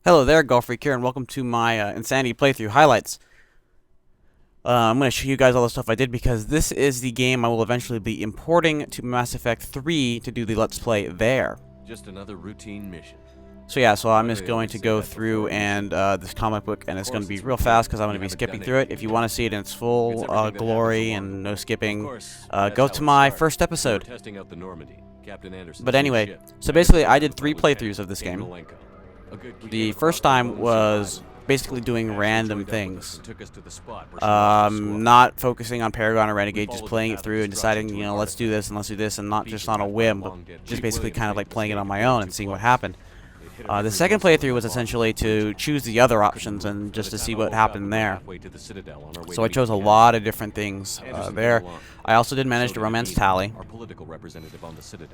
Hello there, Golf Freak here, and welcome to my Insanity playthrough highlights. I'm going to show you guys all the stuff I did because this is the game I will eventually be importing to Mass Effect 3 to do the Let's Play there. Just another routine mission. So I'm just going to go through and this comic book, and it's going to be real fast because I'm going to be skipping through it. If you want to see it in its full glory and no skipping, go to my first episode. But anyway, so basically I did 3 playthroughs of this game. The first time was basically doing random things, not focusing on Paragon or Renegade, just playing it through and deciding, you know, let's do this and let's do this, and not just on a whim, but just basically kind of like playing it on my own and seeing what happened. The second playthrough was essentially to choose the other options and just to see what happened there. So I chose a lot of different things there. I also did manage to romance Tali,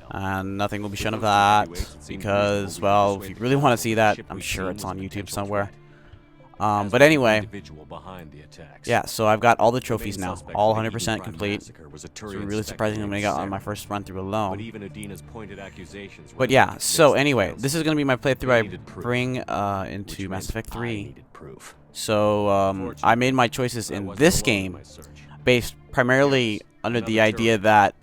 and nothing will be shown of that because, well, if you really want to see that, I'm sure it's on YouTube somewhere. But anyway, yeah, so I've got all the trophies now, all 100% complete. It's really surprising when I got on my first run through alone. But yeah, so anyway, this is going to be my playthrough I bring into Mass Effect 3. So I made my choices in this game based primarily under the idea that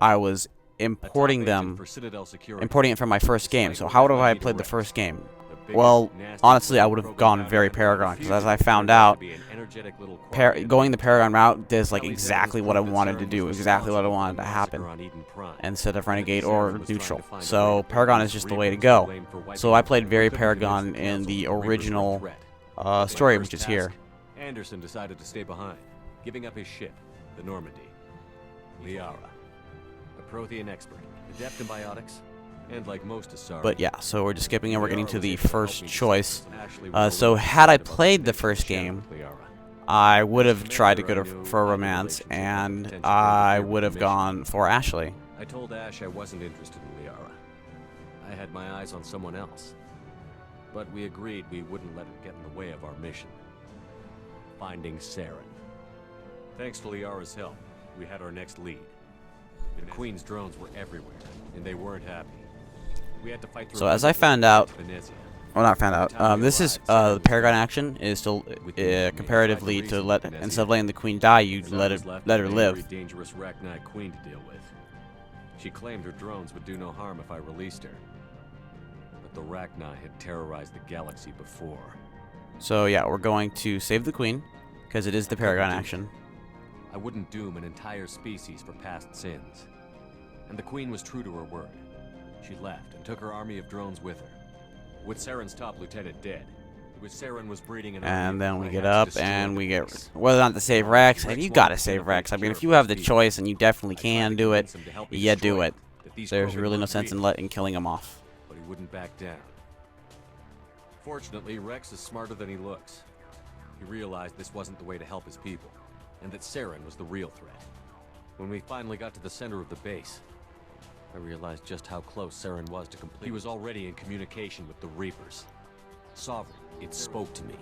I was importing it from my first game. So how would I have played the first game? Well, honestly, I would have gone very Paragon, because as I found out, going the Paragon route is like exactly what I wanted to do, exactly what I wanted to happen, instead of Renegade or Neutral. So Paragon is just the way to go. So I played very Paragon in the original story, which is here. Anderson decided to stay behind, giving up his ship, the Normandy. Liara, a Prothean expert, adept in biotics. And like most but yeah, so we're just skipping and we're getting to the first choice. So had I played the first game, I would have tried to go for a romance, and I would have gone for Ashley. I told Ash I wasn't interested in Liara. I had my eyes on someone else. But we agreed we wouldn't let it get in the way of our mission. Finding Saren. Thanks to Liara's help, we had our next lead. The Queen's drones were everywhere, and they weren't happy. So as I found out, well, not found out, this is the Paragon action is still comparatively to instead of letting the Queen die, you let her live. Dangerous Rachni Queen to deal with. She claimed her drones would do no harm if I released her, but the Rachni had terrorized the galaxy before. So yeah, we're going to save the Queen because it is the Paragon action. I wouldn't doom an entire species for past sins, and the Queen was true to her word. She left and took her army of drones with her. With Saren's top lieutenant dead, Saren was breeding an and then we get up and we get whether or not to save Rex, and you gotta save Rex. I mean, if you have the choice and you definitely can do it, you do it. There's really no sense in killing him off. But he wouldn't back down. Fortunately, Rex is smarter than he looks. He realized this wasn't the way to help his people, and that Saren was the real threat. When we finally got to the center of the base, I realized just how close Saren was to complete. He was already in communication with the Reapers. Sovereign, it spoke to me.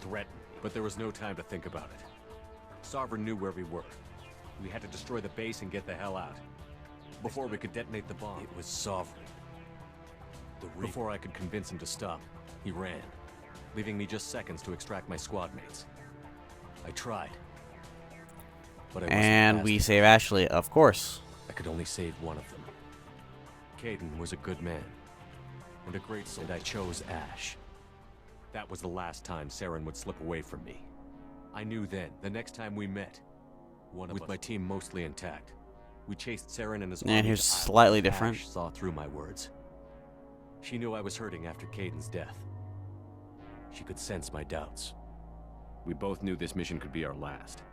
Threatened me, but there was no time to think about it. Sovereign knew where we were. We had to destroy the base and get the hell out. Before we could detonate the bomb, it was Sovereign. Before I could convince him to stop, he ran, leaving me just seconds to extract my squad mates. I tried, but and we save Ashley, of course. I could only save one of them. Kaidan was a good man, and a great soul, and I chose Ash. That was the last time Saren would slip away from me. I knew then, the next time we met, with my team mostly intact, we chased Saren and his army. And here's slightly different. Ash saw through my words. She knew I was hurting after Kaidan's death. She could sense my doubts. We both knew this mission could be our last.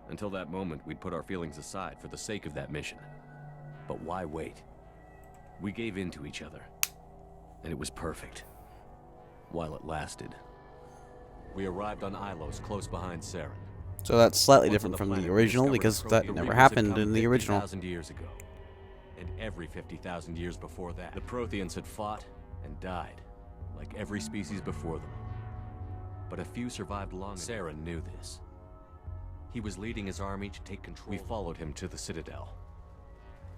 Until that moment, we'd put our feelings aside for the sake of that mission. But why wait? We gave in to each other, and it was perfect. While it lasted. We arrived on Ilos, close behind Saren. So that's slightly different from the original, because that never happened in the original. 50,000 years ago. And every 50,000 years before that, the Protheans had fought and died, like every species before them. But a few survived long. Saren knew this. He was leading his army to take control. We followed him to the Citadel.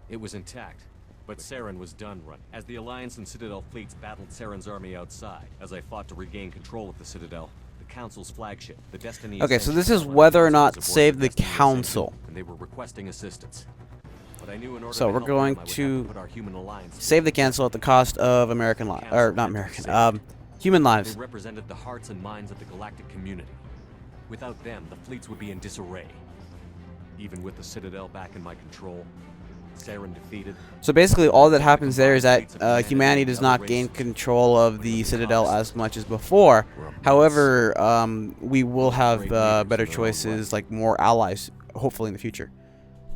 It was intact, But Saren was done running. As the Alliance and Citadel fleets battled Saren's army outside, as I fought to regain control of the Citadel, the Council's flagship, the Destiny... Okay, so this is whether or not save the Council. And they were requesting assistance. But I knew in order So to we're help going them, I would have to put our human alliance save the Council at the cost of American lives. Or, not American, human lives. They represented the hearts and minds of the galactic community. Without them, the fleets would be in disarray. Even with the Citadel back in my control, Saren defeated. So basically all that happens there is that humanity does not gain control of the Citadel as much as before. However, we will have better choices, like more allies, hopefully in the future.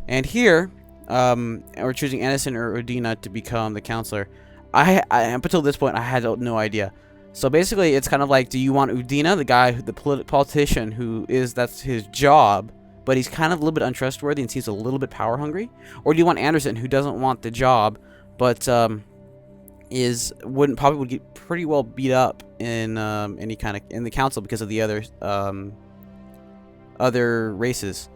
And here, we're choosing Anderson or Udina to become the counselor. I up until this point, I had no idea. So basically, it's kind of like, do you want Udina, the guy, the politician that's his job, but he's kind of a little bit untrustworthy and seems a little bit power hungry? Or do you want Anderson, who doesn't want the job, but probably would get pretty well beat up in in the council because of the other races?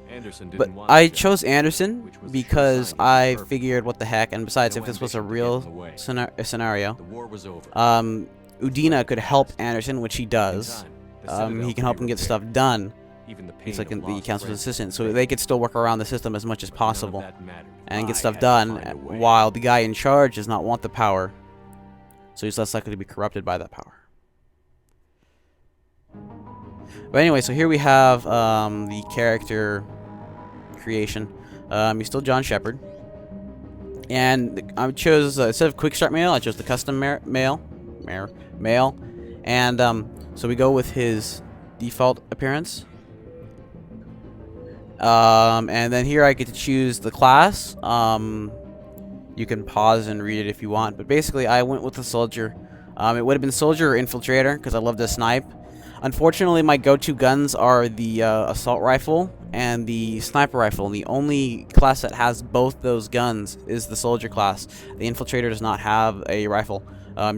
But I chose Anderson because I figured, what the heck, and besides, if this was a real scenario, Udina could help Anderson, which he does. He can help him get stuff done. He's like the council's assistant, so they could still work around the system as much as possible and get stuff done, while the guy in charge does not want the power, so he's less likely to be corrupted by that power. But anyway, so here we have the character creation. He's still John Shepard, and I chose instead of quick start mail, I chose the custom mail, and so we go with his default appearance. And then here I get to choose the class. You can pause and read it if you want, but basically I went with the soldier. It would have been soldier or infiltrator because I love to snipe. Unfortunately, my go-to guns are the assault rifle and the sniper rifle, and the only class that has both those guns is the soldier class. The infiltrator does not have a rifle.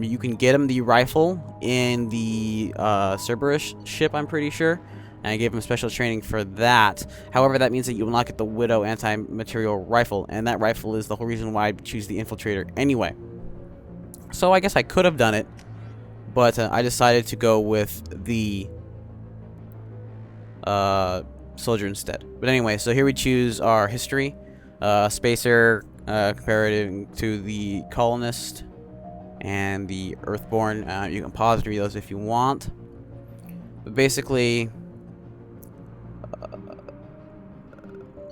You can get him the rifle in the Cerberus ship, I'm pretty sure, and I gave him special training for that. However, that means that you will not get the Widow anti-material rifle, and that rifle is the whole reason why I choose the infiltrator anyway. So I guess I could have done it, but I decided to go with the soldier instead. But anyway, so here we choose our history, spacer, comparative to the colonist and the earthborn. You can pause and read those if you want. But basically,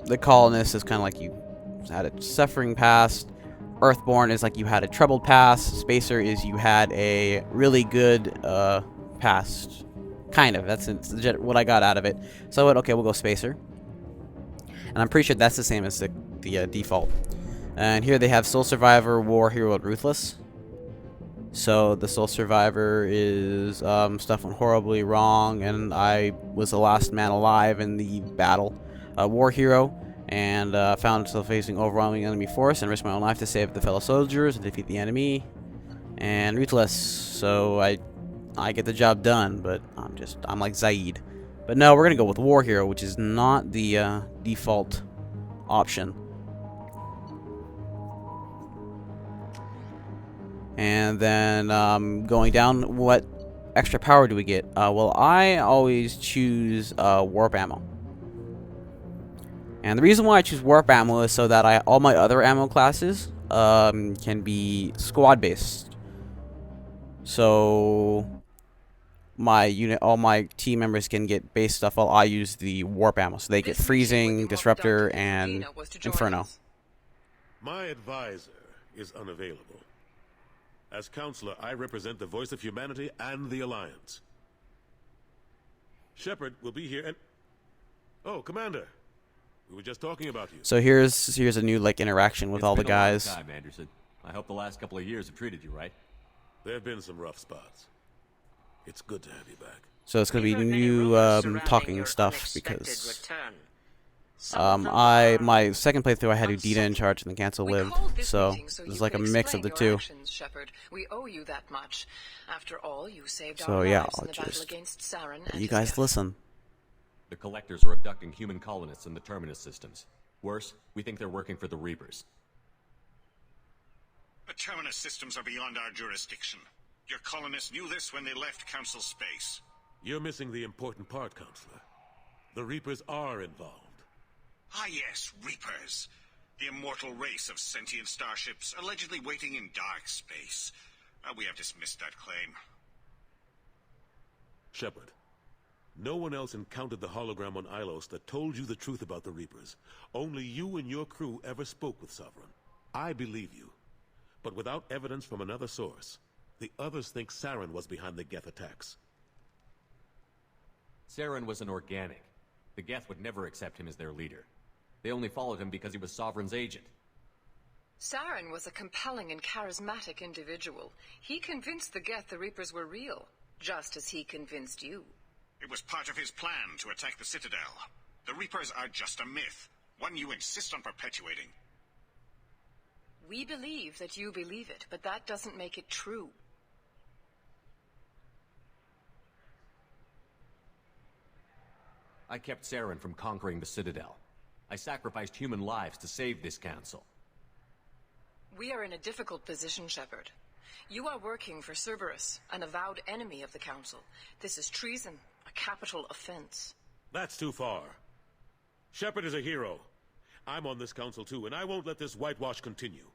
the colonist is kind of like you had a suffering past. Earthborn is like you had a troubled past. Spacer is you had a really good past. Kind of. That's what I got out of it. So okay, we'll go Spacer. And I'm pretty sure that's the same as the default. And here they have Soul Survivor, War Hero, and Ruthless. So the Soul Survivor is stuff went horribly wrong, and I was the last man alive in the battle. War Hero, and found myself facing overwhelming enemy force and risked my own life to save the fellow soldiers and defeat the enemy. And Ruthless, so I get the job done, but I'm like Zaeed. But no, we're gonna go with War Hero, which is not the default option. And then going down, what extra power do we get? Well, I always choose warp ammo. And the reason why I choose warp ammo is so that all my other ammo classes can be squad based. So all my team members can get base stuff while I use the warp ammo. So they get freezing, disruptor, and inferno. My advisor is unavailable. As counselor, I represent the voice of humanity and the Alliance. Shepard will be here and... Oh, Commander. We were just talking about you. So here's a new interaction with all the guys. It's been a long time, Anderson. I hope the last couple of years have treated you right. There have been some rough spots. It's good to have you back. So it's gonna be new talking stuff because my second playthrough I had Udina in charge and the council lived, so it's like a mix of the two. We owe you that much. After all, you saved So our yeah, lives in I'll the battle just against Saren and you his guys guests. listen. The Collectors are abducting human colonists in the Terminus systems. Worse, we think they're working for the Reapers. The Terminus systems are beyond our jurisdiction. Your colonists knew this when they left Council space. You're missing the important part, Counselor. The Reapers are involved. Ah yes, Reapers. The immortal race of sentient starships allegedly waiting in dark space. We have dismissed that claim. Shepard, no one else encountered the hologram on Ilos that told you the truth about the Reapers. Only you and your crew ever spoke with Sovereign. I believe you. But without evidence from another source, the others think Saren was behind the Geth attacks. Saren was an organic. The Geth would never accept him as their leader. They only followed him because he was Sovereign's agent. Saren was a compelling and charismatic individual. He convinced the Geth the Reapers were real, just as he convinced you. It was part of his plan to attack the Citadel. The Reapers are just a myth, one you insist on perpetuating. We believe that you believe it, but that doesn't make it true. I kept Saren from conquering the Citadel. I sacrificed human lives to save this council. We are in a difficult position, Shepard. You are working for Cerberus, an avowed enemy of the Council. This is treason, a capital offense. That's too far. Shepard is a hero. I'm on this council too, and I won't let this whitewash continue.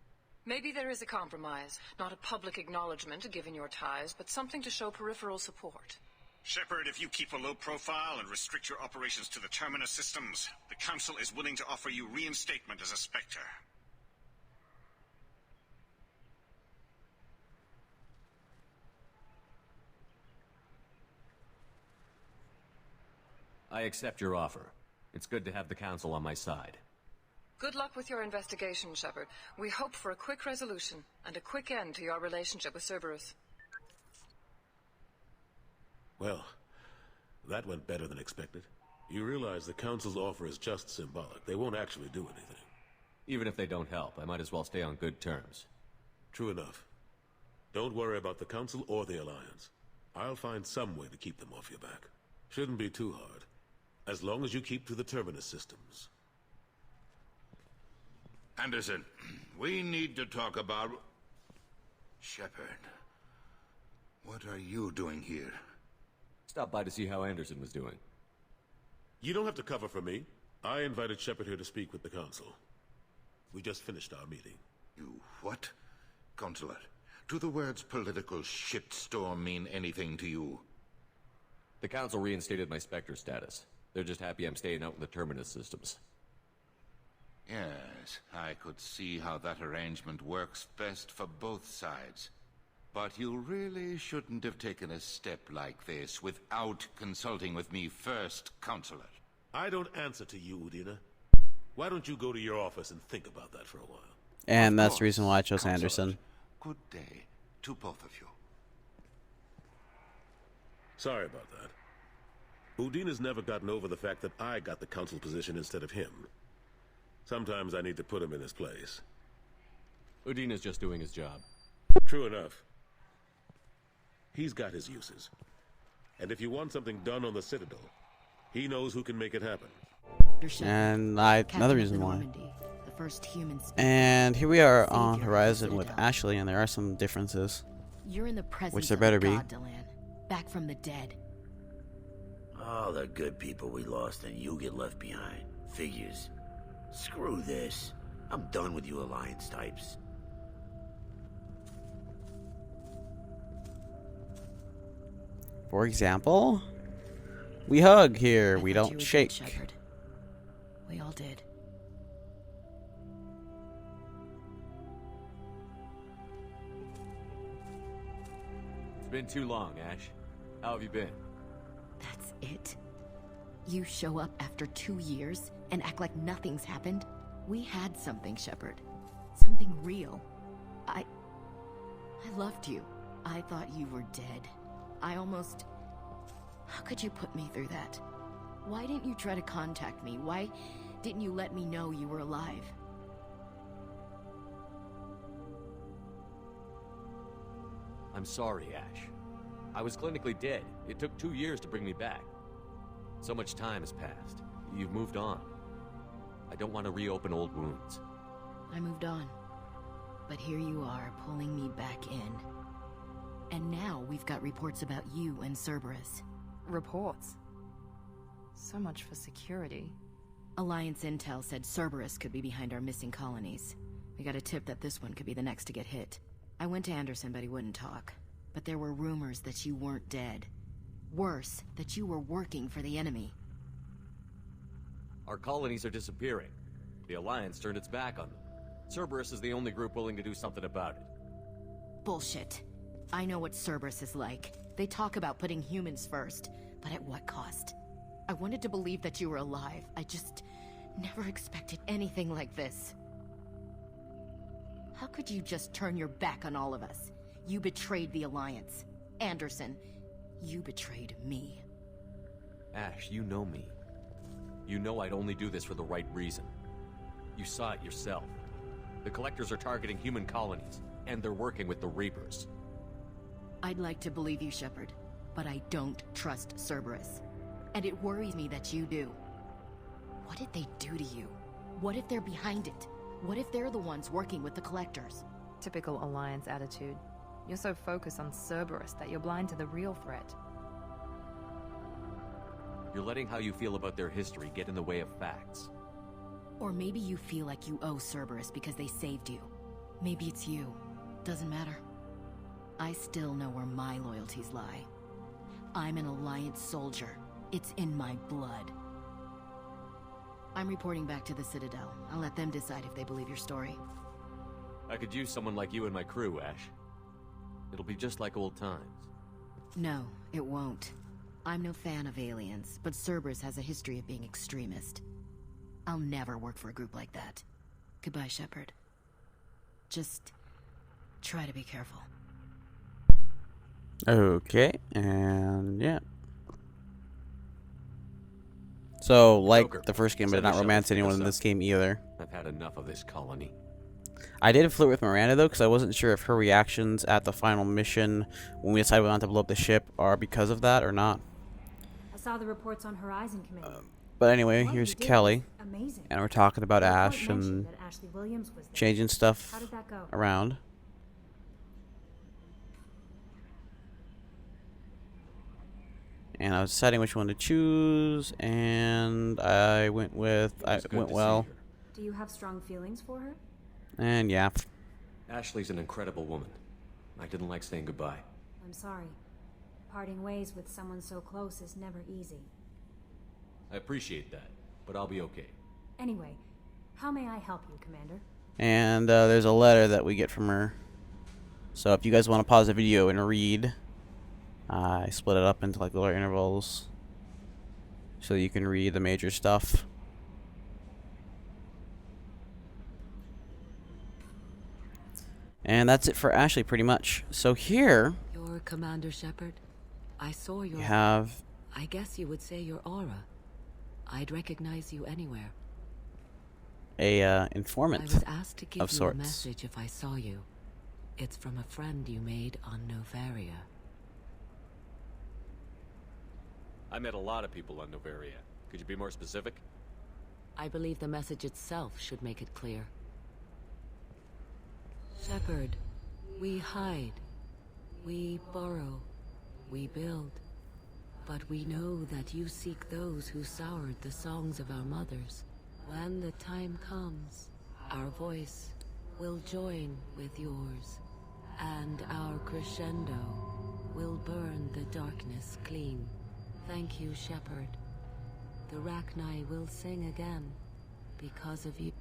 Maybe there is a compromise. Not a public acknowledgement given your ties, but something to show peripheral support. Shepard, if you keep a low profile and restrict your operations to the Terminus systems, the Council is willing to offer you reinstatement as a Spectre. I accept your offer. It's good to have the Council on my side. Good luck with your investigation, Shepard. We hope for a quick resolution and a quick end to your relationship with Cerberus. Well, that went better than expected. You realize the Council's offer is just symbolic. They won't actually do anything. Even if they don't help, I might as well stay on good terms. True enough. Don't worry about the Council or the Alliance. I'll find some way to keep them off your back. Shouldn't be too hard. As long as you keep to the Terminus systems. Anderson, we need to talk about... Shepard. What are you doing here? Stop by to see how Anderson was doing. You don't have to cover for me. I invited Shepard here to speak with the Council. We just finished our meeting. You what? Counselor, do the words political shitstorm mean anything to you? The Council reinstated my Spectre status. They're just happy I'm staying out in the Terminus systems. Yes, I could see how that arrangement works best for both sides. But you really shouldn't have taken a step like this without consulting with me first, Counselor. I don't answer to you, Udina. Why don't you go to your office and think about that for a while? And that's the reason why I chose Counselor. Anderson. Good day to both of you. Sorry about that. Udina's never gotten over the fact that I got the Council position instead of him. Sometimes I need to put him in his place. Udina's just doing his job. True enough. He's got his uses. And if you want something done on the Citadel, he knows who can make it happen. And another reason why. And here we are on Horizon with Ashley, and there are some differences. You're in the presence Which there better of be. God, Delan, back from the dead. All the good people we lost and you get left behind. Figures. Screw this. I'm done with you Alliance types. For example, we hug here, I we thought you don't would shake. get Shepard. We all did. It's been too long, Ash. How have you been? That's it? You show up after 2 years and act like nothing's happened? We had something, Shepard. Something real. I loved you. I thought you were dead. How could you put me through that? Why didn't you try to contact me? Why didn't you let me know you were alive? I'm sorry, Ash. I was clinically dead. It took 2 years to bring me back. So much time has passed. You've moved on. I don't want to reopen old wounds. I moved on. But here you are, pulling me back in. And now we've got reports about you and Cerberus. Reports? So much for security. Alliance intel said Cerberus could be behind our missing colonies. We got a tip that this one could be the next to get hit. I went to Anderson, but he wouldn't talk. But there were rumors that you weren't dead. Worse, that you were working for the enemy. Our colonies are disappearing. The Alliance turned its back on them. Cerberus is the only group willing to do something about it. Bullshit. I know what Cerberus is like. They talk about putting humans first, but at what cost? I wanted to believe that you were alive. I just never expected anything like this. How could you just turn your back on all of us? You betrayed the Alliance. Anderson, you betrayed me. Ash, you know me. You know I'd only do this for the right reason. You saw it yourself. The Collectors are targeting human colonies, and they're working with the Reapers. I'd like to believe you, Shepard, but I don't trust Cerberus. And it worries me that you do. What did they do to you? What if they're behind it? What if they're the ones working with the Collectors? Typical Alliance attitude. You're so focused on Cerberus that you're blind to the real threat. You're letting how you feel about their history get in the way of facts. Or maybe you feel like you owe Cerberus because they saved you. Maybe it's you. Doesn't matter. I still know where my loyalties lie. I'm an Alliance soldier. It's in my blood. I'm reporting back to the Citadel. I'll let them decide if they believe your story. I could use someone like you in my crew, Ash. It'll be just like old times. No, it won't. I'm no fan of aliens, but Cerberus has a history of being extremist. I'll never work for a group like that. Goodbye, Shepard. Just try to be careful. Okay, and yeah. So, like Joker, the first game, I did send not Michelle romance to pick anyone us in up. this game either. I've had enough of this colony. I did flirt with Miranda, though, because I wasn't sure if her reactions at the final mission, when we decided we wanted to blow up the ship, are because of that or not. I saw the reports on Horizon Committee. But anyway, What here's you did Kelly, was amazing. and we're talking about No point Ash mentioned and that Ashley Williams was there. changing stuff How did that go? around. And I was deciding which one to choose, and I went with, It was good to see well, her. Do you have strong feelings for her? and yeah. Ashley's an incredible woman. I didn't like saying goodbye. I'm sorry. Parting ways with someone so close is never easy. I appreciate that, but I'll be okay. Anyway, how may I help you, Commander? And there's a letter that we get from her. So if you guys want to pause the video and read, I split it up into like little intervals so you can read the major stuff. And that's it for Ashley, pretty much. So here You're Commander Shepard. I saw your... you have I guess you would say your aura. I'd recognize you anywhere. a I informant was asked to give of you sorts. a message if I saw you. It's from a friend you made on Novaria. I met a lot of people on Novaria. Could you be more specific? I believe the message itself should make it clear. Shepard, we hide. We borrow. We build. But we know that you seek those who soured the songs of our mothers. When the time comes, our voice will join with yours, and our crescendo will burn the darkness clean. Thank you, Shepard. The Rachni will sing again because of you.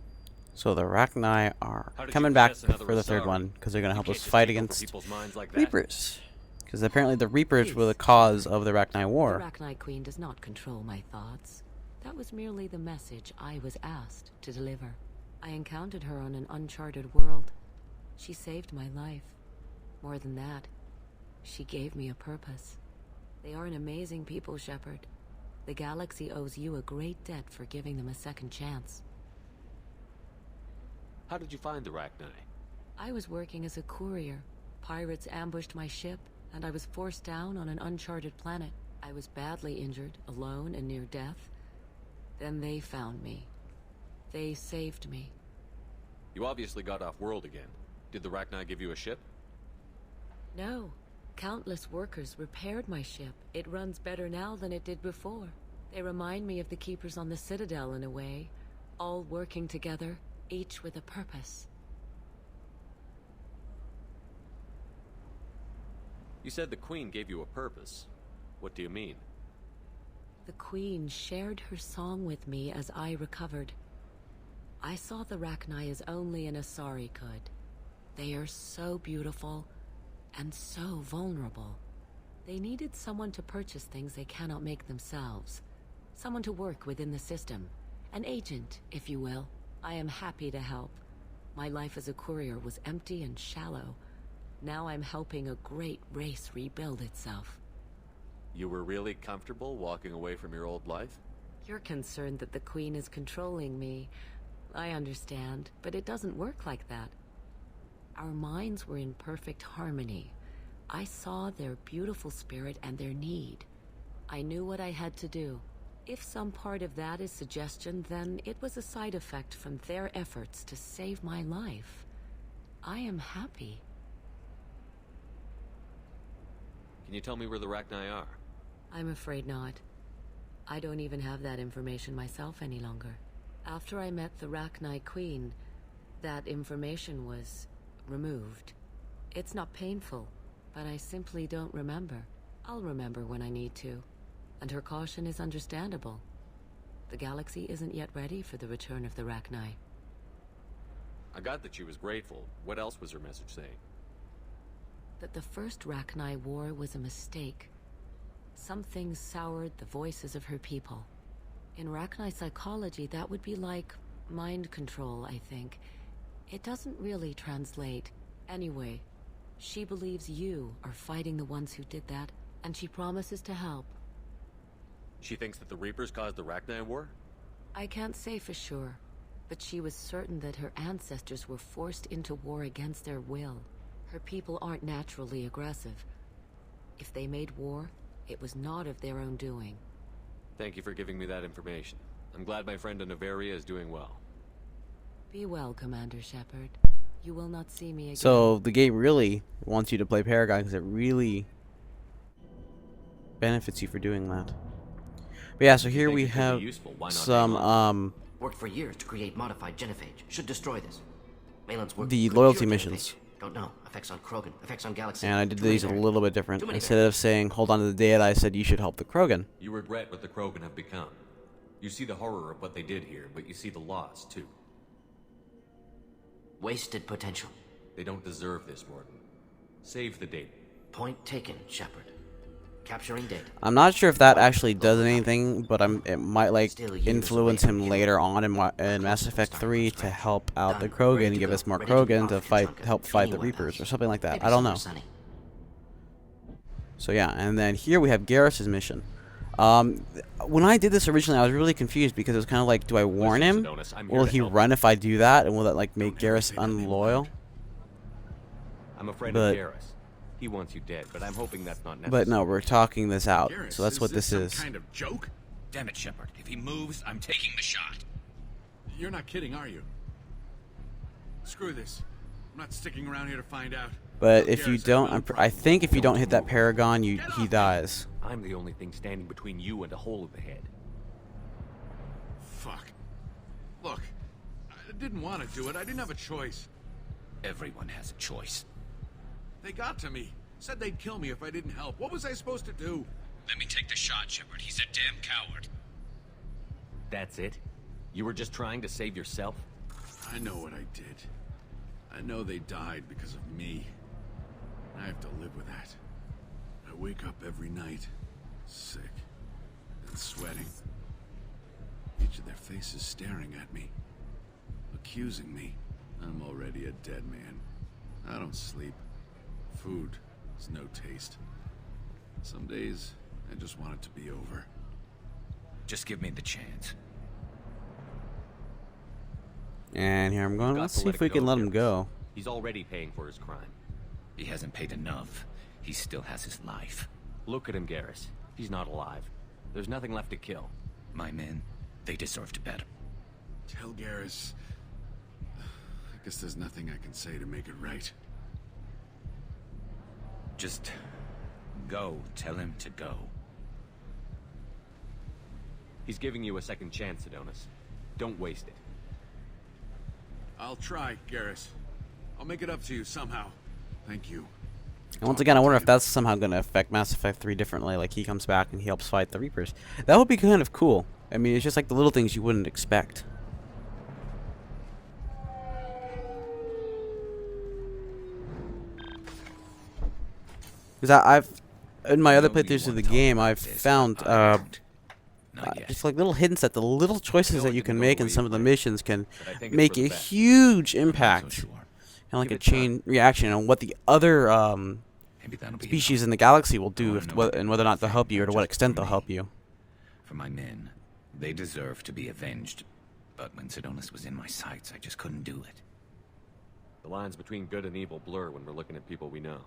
So the Rachni are How did you coming back possess another for the third Asari? one because they're going to You help can't us just fight take over against people's minds like that. Reapers. Because apparently the Reapers were the cause of the Rachni The War. Rachni Queen does not control my thoughts. That was merely the message I was asked to deliver. I encountered her on an uncharted world. She saved my life. More than that, she gave me a purpose. They are an amazing people, Shepard. The galaxy owes you a great debt for giving them a second chance. How did you find the Rachni? I was working as a courier. Pirates ambushed my ship, and I was forced down on an uncharted planet. I was badly injured, alone and near death. Then they found me. They saved me. You obviously got off world again. Did the Rachni give you a ship? No. Countless workers repaired my ship. It runs better now than it did before. They remind me of the Keepers on the Citadel in a way. All working together, each with a purpose. You said the Queen gave you a purpose. What do you mean? The Queen shared her song with me as I recovered. I saw the Rachni as only an Asari could. They are so beautiful and so vulnerable. They needed someone to purchase things they cannot make themselves. Someone to work within the system. An agent, if you will. I am happy to help. My life as a courier was empty and shallow. Now I'm helping a great race rebuild itself. You were really comfortable walking away from your old life? You're concerned that the Queen is controlling me. I understand, but it doesn't work like that. Our minds were in perfect harmony. I saw their beautiful spirit and their need. I knew what I had to do. If some part of that is suggestion, then it was a side effect from their efforts to save my life. I am happy. Can you tell me where the Rachni are? I'm afraid not. I don't even have that information myself any longer. After I met the Rachni Queen, that information was removed. It's not painful, but I simply don't remember. I'll remember when I need to. And her caution is understandable. The galaxy isn't yet ready for the return of the Rachni. I got that she was grateful. What else was her message saying? That the first Rachni war was a mistake. Something soured the voices of her people. In Rachni psychology, that would be like mind control, I think. It doesn't really translate. Anyway, she believes you are fighting the ones who did that, and she promises to help. She thinks that the Reapers caused the Rachni war? I can't say for sure, but she was certain that her ancestors were forced into war against their will. Her people aren't naturally aggressive. If they made war, it was not of their own doing. Thank you for giving me that information. I'm glad my friend in Noveria is doing well. Be well, Commander Shepard. You will not see me again. So the game really wants you to play Paragon because it really benefits you for doing that. But yeah, so here we have some worked for years to create modified genophage. Should destroy this. Malin's work the could loyalty cure missions. genophage. Don't know. Effects on Krogan. Effects on Galaxy. And I did Too many these a variants. little bit different. Too many Instead of saying, hold on to the data, I said you should help the Krogan. You regret what the Krogan have become. You see the horror of what they did here, but you see the loss, too. Wasted potential. They don't deserve this, Morden. Save the data. Point taken, Shepard. Capturing data. I'm not sure if that actually does anything, but it might like influence him later on in Mass Effect 3 to help out the Krogan and give us more Krogan to help fight the Reapers or something like that. I don't know. So yeah, and then here we have Garrus's mission. When I did this originally, I was really confused because it was kind of like, do I warn him? Will he run if I do that, and will that like make Garrus unloyal? I'm afraid of Garrus. He wants you dead, but I'm hoping that's not necessary. But no, we're talking this out, Garrus, so that's what this is. Some kind of joke? Damn it, Shepard. If he moves, I'm taking the shot. You're not kidding, are you? Screw this. I'm not sticking around here to find out. But if you don't, I think if you don't hit that Paragon, he dies. I'm the only thing standing between you and a hole in the head. Fuck. Look, I didn't want to do it. I didn't have a choice. Everyone has a choice. They got to me. Said they'd kill me if I didn't help. What was I supposed to do? Let me take the shot, Shepard. He's a damn coward. That's it? You were just trying to save yourself? I know what I did. I know they died because of me. I have to live with that. I wake up every night, sick and sweating. Each of their faces staring at me, accusing me. I'm already a dead man. I don't sleep. Food has no taste. Some days, I just want it to be over. Just give me the chance. And here I'm going. Let's see if we can let him go. He's already paying for his crime. He hasn't paid enough. He still has his life. Look at him, Garrus. He's not alive. There's nothing left to kill. My men, they deserve to better. Tell Garrus, I Guess there's nothing I can say to make it right. Just go. Tell him to go. He's giving you a second chance, Adonis. Don't waste it. I'll try, Garrus. I'll make it up to you somehow. Thank you. And once again, I wonder if that's somehow going to affect Mass Effect 3 differently. Like, he comes back and he helps fight the Reapers. That would be kind of cool. I mean, it's just like the little things you wouldn't expect. Because I've, in my other playthroughs of the game, I've found just like little hints that the little choices that you can make in some of the missions can make a huge impact. Kind of like a chain reaction on what the other species in the galaxy will do, and whether or not they'll help you, or to what extent they'll help you. For my men, they deserve to be avenged. But when Sidonis was in my sights, I just couldn't do it. The lines between good and evil blur when we're looking at people we know.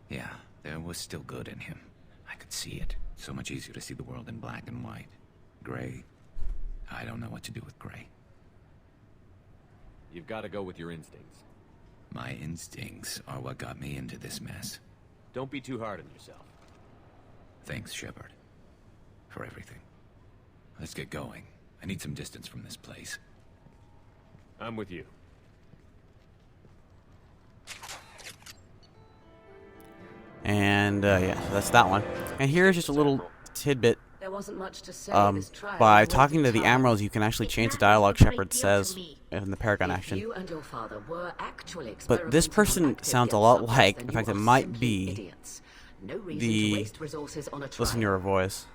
Yeah, there was still good in him. I could see it. So much easier to see the world in black and white. Gray. I don't know what to do with gray. You've got to go with your instincts. My instincts are what got me into this mess. Don't be too hard on yourself. Thanks, Shepard. For everything. Let's get going. I need some distance from this place. I'm with you. And yeah, so that's that one. And here's just a little tidbit. There wasn't much to say. By talking to the admirals, you can actually change the dialogue Shepard says in the Paragon action. But this person sounds a lot like, in fact, it might be the. Listen to her voice.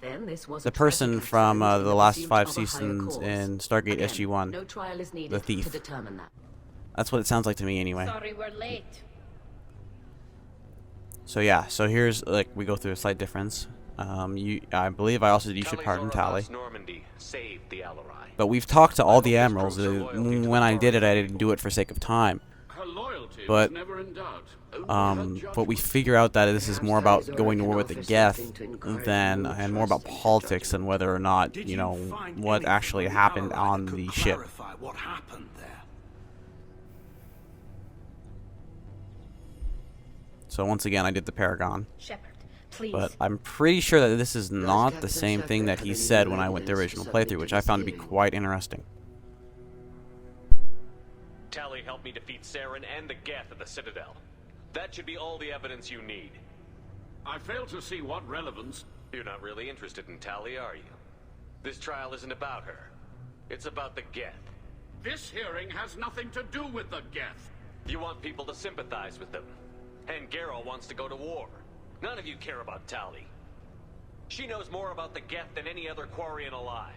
The person from the last 5 seasons in Stargate SG-1, the thief. That's what it sounds like to me, anyway. Sorry we're late. So yeah, so here's, like, we go through a slight difference. I believe I also said you should pardon Tali. But we've talked to all the admirals. When I did it, I didn't do it for sake of time. But we figure out that this is more about going to war with the Geth and more about politics than whether or not, you know, what actually happened on the ship. So once again, I did the Paragon. Shepard, please. But I'm pretty sure that this is not the same thing that he said when I went the original playthrough, which I found to be quite interesting. Tali helped me defeat Saren and the Geth at the Citadel. That should be all the evidence you need. I fail to see what relevance... You're not really interested in Tali, are you? This trial isn't about her. It's about the Geth. This hearing has nothing to do with the Geth. You want people to sympathize with them. And Garrow wants to go to war. None of you care about Tali. She knows more about the Geth than any other Quarian alive.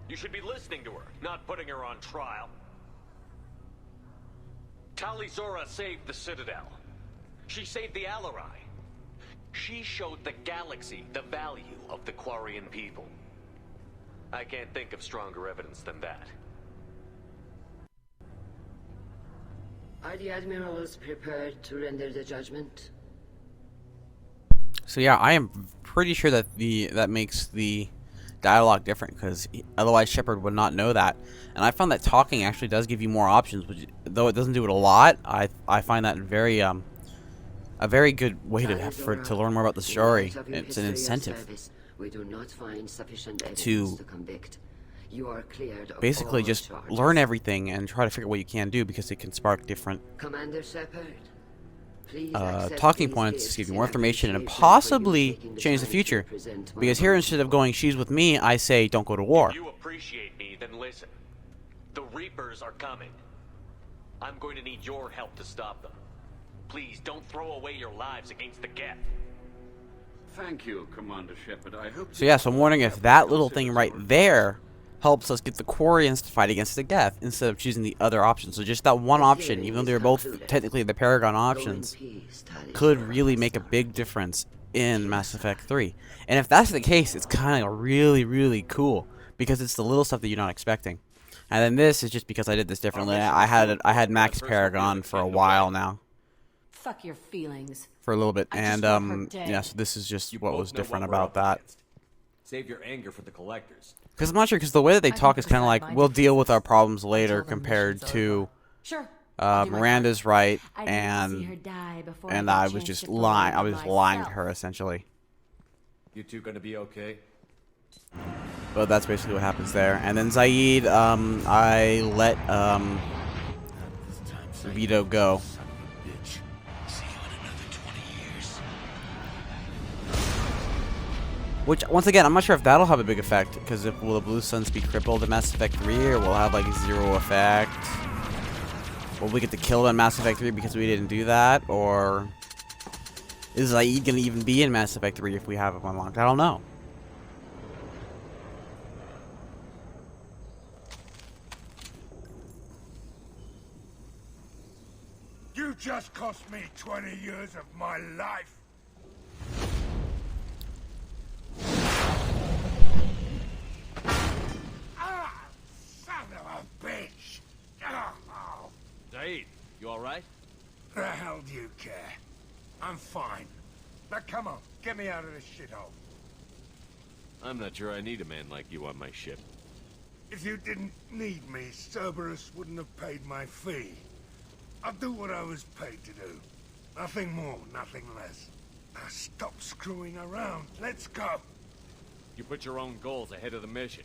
You should be listening to her, not putting her on trial. Tali Zora saved the Citadel. She saved the Alarai. She showed the galaxy the value of the Quarian people. I can't think of stronger evidence than that. Are the admirals prepared to render the judgment? So yeah, I am pretty sure that that makes the dialogue different, because otherwise Shepard would not know that. And I found that talking actually does give you more options, which, though it doesn't do it a lot, I find that very a very good way to learn more about the story. It's an incentive to basically just learn everything and try to figure out what you can do, because it can spark different talking points, give you more information, and possibly change the future. Because here, instead of going, she's with me, I say, don't go to war. If you appreciate me, then listen. The Reapers are coming. I'm going to need your help to stop them. Please, don't throw away your lives against the Geth. Thank you, Commander Shepard. I hope... So yeah, so I'm wondering if that little thing right there helps us get the Quarians to fight against the Geth, instead of choosing the other option. So just that one option, even though they're both technically the Paragon options, could really make a big difference in Mass Effect 3. And if that's the case, it's kind of really, really cool, because it's the little stuff that you're not expecting. And then this is just because I did this differently. I had Max Paragon for a while now. Fuck your feelings. For a little bit, and yeah, so this is just what was different about that. Save your anger for the collectors. Because I'm not sure, because the way that they talk is kind of like, we'll deal with our problems later, Until the compared mission's to Sure. I'll do my Miranda's right, I didn't see her die before I and got I a was chance just to lying. I believe was in lying to myself. her, essentially. You two gonna be okay? But that's basically what happens there. And then Zaeed, I let Vito go. Which, once again, I'm not sure if that'll have a big effect, because will the Blue Suns be crippled in Mass Effect 3, or will it have, like, 0 effect? Will we get to kill them in Mass Effect 3 because we didn't do that, or is Zaeed gonna even be in Mass Effect 3 if we have him unlocked? I don't know. You just cost me 20 years of my life. Ah, son of a bitch! Oh. Zaeed, you alright? The hell do you care? I'm fine. Now come on, get me out of this shithole. I'm not sure I need a man like you on my ship. If you didn't need me, Cerberus wouldn't have paid my fee. I'll do what I was paid to do. Nothing more, nothing less. Now stop screwing around. Let's go. You put your own goals ahead of the mission.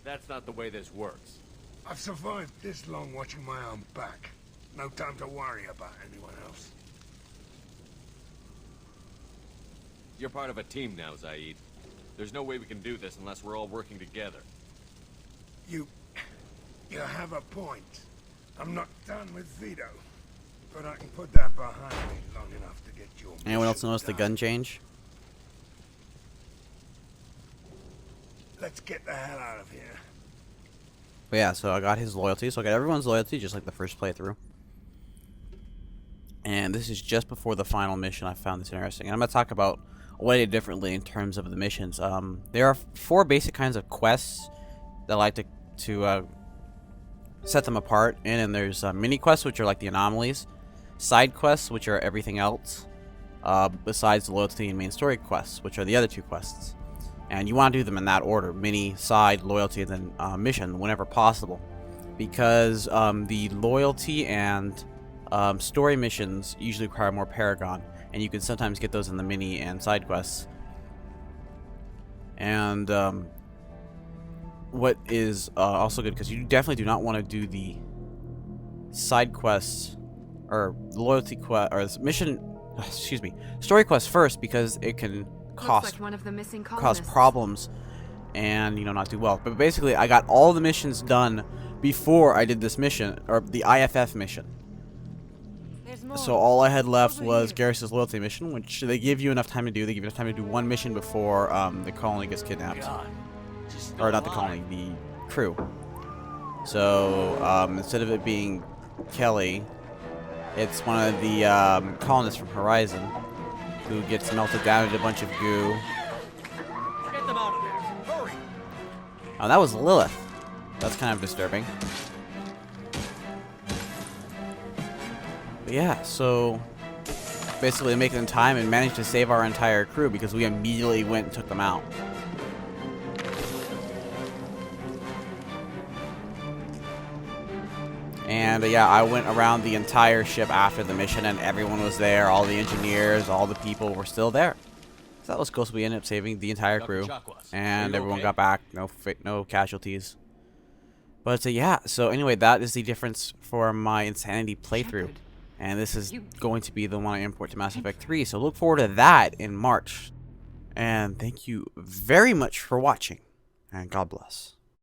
That's not the way this works. I've survived this long watching my own back. No time to worry about anyone else. You're part of a team now, Zaeed. There's no way we can do this unless we're all working together. You have a point. I'm not done with Vito, but I can put that behind me long enough to get your Anyone else mission notice the done. gun change? Let's get the hell out of here. But yeah, so I got his loyalty. So I got everyone's loyalty, just like the first playthrough. And this is just before the final mission. I found this interesting. And I'm going to talk about what I did differently in terms of the missions. There are 4 basic kinds of quests that I like to set them apart in. And there's mini quests, which are like the anomalies. Side quests, which are everything else. Besides the loyalty and main story quests, which are the other 2 quests. And you want to do them in that order. Mini, side, loyalty, and then mission whenever possible. Because the loyalty and story missions usually require more Paragon. And you can sometimes get those in the mini and side quests. And what is also good, because you definitely do not want to do the side quests or loyalty quest or mission, excuse me, story quests first, because it can Looks like one of the missing cause colonists. problems and not do well. But basically, I got all the missions done before I did this mission, or the IFF mission. So all I had left was Garrus's loyalty mission, which they give you enough time to do. They give you enough time to do 1 mission before the colony gets kidnapped. Or not the colony, the crew. So instead of it being Kelly, it's one of the colonists from Horizon who gets melted down into a bunch of goo. Get them out of there! Hurry! Oh, that was Lilith. That's kind of disturbing. But yeah, so basically make it in time and managed to save our entire crew because we immediately went and took them out. And yeah, I went around the entire ship after the mission, and everyone was there. All the engineers, all the people were still there. So that was cool. So we ended up saving the entire crew, and everyone got back. No casualties. But yeah, so anyway, that is the difference for my Insanity playthrough. And this is going to be the one I import to Mass Effect 3. So look forward to that in March. And thank you very much for watching. And God bless.